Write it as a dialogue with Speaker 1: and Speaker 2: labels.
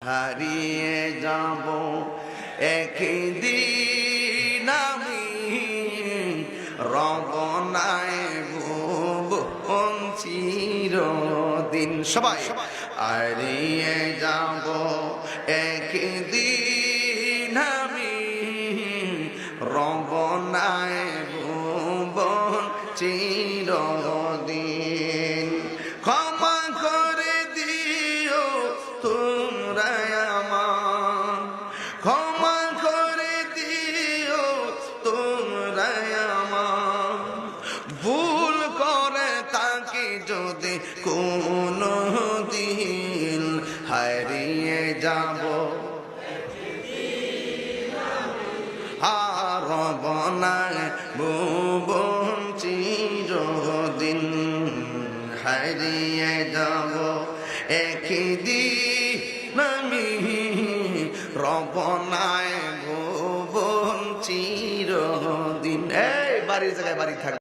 Speaker 1: হারিয়ে যাব একদিন আমি রব নাই ভুবন চিরদিন। সবাই হারিয়ে যাব একদিন আমি রব নাই ভুবন চিরদিন। ক্ষমা করে দিও তোমরা আমার, ক্ষমা করে দিও তোমরা আমার, ভুল করে তাকে যদি কোনো দিন হারিয়ে যাব আর রব নাই ভুবন চিরদিন। হারিয়ে যাব একদিন আমি রব নাই ভুবন চিরদিন। এই বাড়ির জায়গায় বাড়ি থাকবে।